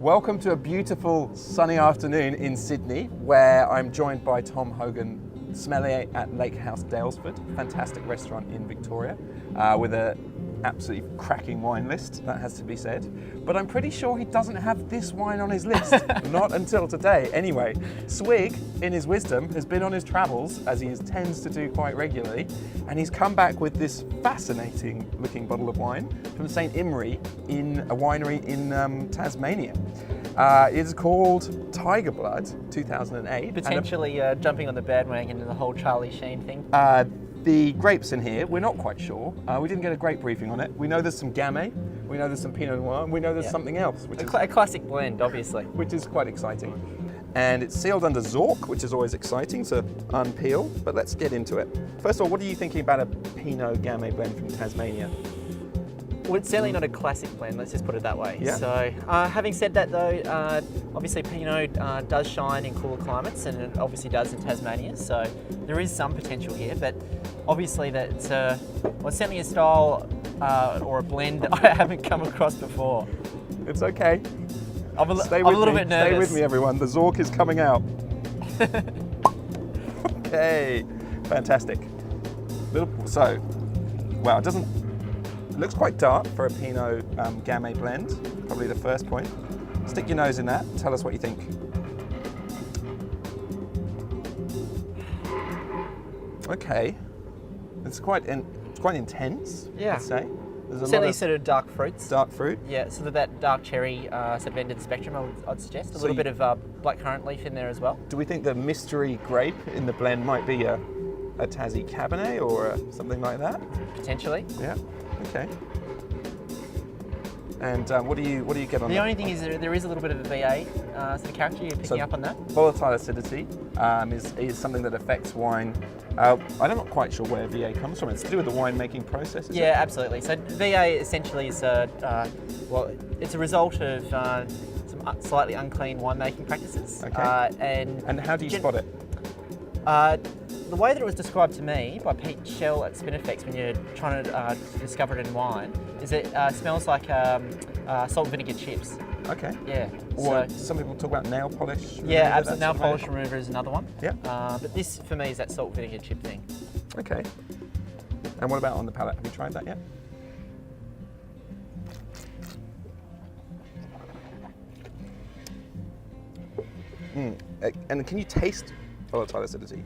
Welcome to a beautiful sunny afternoon in Sydney, where I'm joined by Tom Hogan, sommelier at Lake House Dalesford, fantastic restaurant in Victoria, with a absolutely cracking wine list, that has to be said. But I'm pretty sure he doesn't have this wine on his list, not until today. Anyway, Swig, in his wisdom, has been on his travels, as he tends to do quite regularly, and he's come back with this fascinating looking bottle of wine from St Imre, in a winery in Tasmania. It's called Tiger Blood 2008. Potentially jumping on the bandwagon in the whole Charlie Sheen thing. The grapes in here, we're not quite sure. We didn't get a grape briefing on it. We know there's some Gamay, we know there's some Pinot Noir, and we know there's something else. Which a classic blend, obviously. Which is quite exciting. And it's sealed under Zork, which is always exciting to unpeel, but let's get into it. First of all, what are you thinking about a Pinot Gamay blend from Tasmania? Well, it's certainly not a classic blend, let's just put it that way. Yeah. So, having said that though, obviously Pinot does shine in cooler climates, and it obviously does in Tasmania, so there is some potential here, but obviously that's well, it's certainly a style or a blend that I haven't come across before. It's okay. I'm a little bit nervous. Stay with me, everyone. The Zork is coming out. Okay, fantastic. So, wow, it looks quite dark for a Pinot Gamay blend, probably the first point. Stick your nose in that, tell us what you think. Okay, it's quite intense, yeah. I'd say. There's certainly sort of dark fruits. Dark fruit? Yeah, sort of that dark cherry sort of end of the spectrum, I'd suggest. A little bit of blackcurrant leaf in there as well. Do we think the mystery grape in the blend might be a Tassie Cabernet or something like that? Potentially. Yeah. Okay. And what do you get on that? The only thing is there is a little bit of a VA sort of character. You're picking up on that? Volatile acidity is something that affects wine. I'm not quite sure where VA comes from. It's to do with the winemaking process, is it? Yeah, absolutely. So VA essentially is well, it's a result of some slightly unclean winemaking practices. Okay. And how do you spot it? The way that it was described to me by Pete Shell at Spinifex when you're trying to discover it in wine is it smells like salt and vinegar chips. Okay. Yeah. Or some people talk about nail polish. Yeah, absolutely. Nail polish remover is another one. Yeah. But this for me is that salt vinegar chip thing. Okay. And what about on the palate? Have you tried that yet? And can you taste volatile acidity?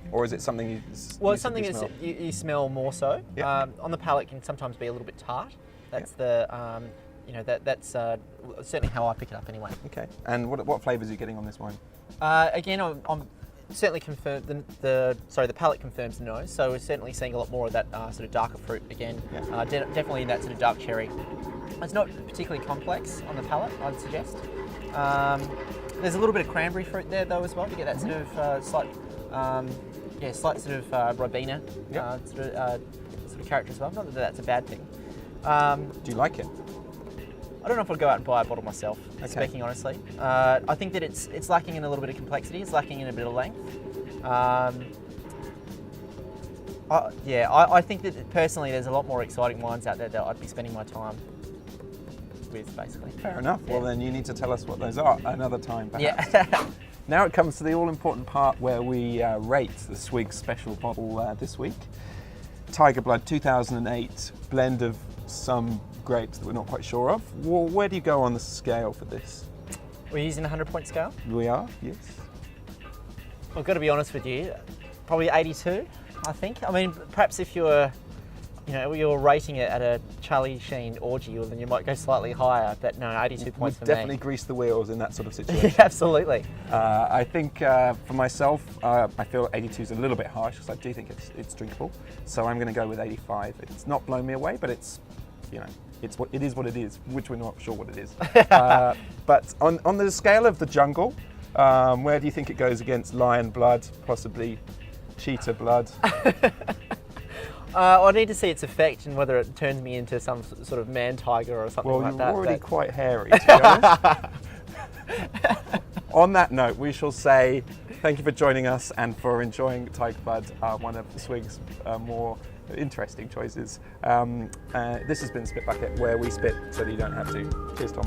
Or is it something you Well, it's something smell? you smell more so. Yeah. On the palate can sometimes be a little bit tart. That's the, that's certainly how I pick it up anyway. Okay. And what flavours are you getting on this wine? Again, I'm certainly confirmed. The palate confirms the nose. So we're certainly seeing a lot more of that sort of darker fruit again. Yeah. Definitely that sort of dark cherry. It's not particularly complex on the palate, I'd suggest. There's a little bit of cranberry fruit there though as well to get that sort of slight sort of Ribena sort of character as well. Not that that's a bad thing. Do you like it? I don't know if I'd go out and buy a bottle myself, speaking honestly. I think that it's lacking in a little bit of complexity. It's lacking in a bit of length. I think that personally there's a lot more exciting wines out there that I'd be spending my time with, basically. Fair enough. Yeah. Well, then you need to tell us what those are another time, perhaps. Yeah. Now it comes to the all-important part where we rate the Swig special bottle this week. Tiger Blood 2008, blend of some grapes that we're not quite sure of. Well, where do you go on the scale for this? We're using a 100-point scale? We are, yes. I've got to be honest with you, probably 82, I think. I mean, perhaps if you're rating it at a Charlie Sheen orgy, then you might go slightly higher, but no, 82 points for me. Definitely grease the wheels in that sort of situation. Absolutely. I think for myself, I feel 82 is a little bit harsh because I do think it's drinkable. So I'm going to go with 85. It's not blown me away, but it is what it is, which we're not sure what it is. But on the scale of the jungle, where do you think it goes against lion blood, possibly cheetah blood? I need to see its effect and whether it turns me into some sort of man tiger or something like that. Well, you're already quite hairy, to be honest. On that note, we shall say thank you for joining us and for enjoying Tiger Blood, one of Swig's more Interesting choices. This has been Spitbucket, where we spit so that you don't have to. Cheers, Tom.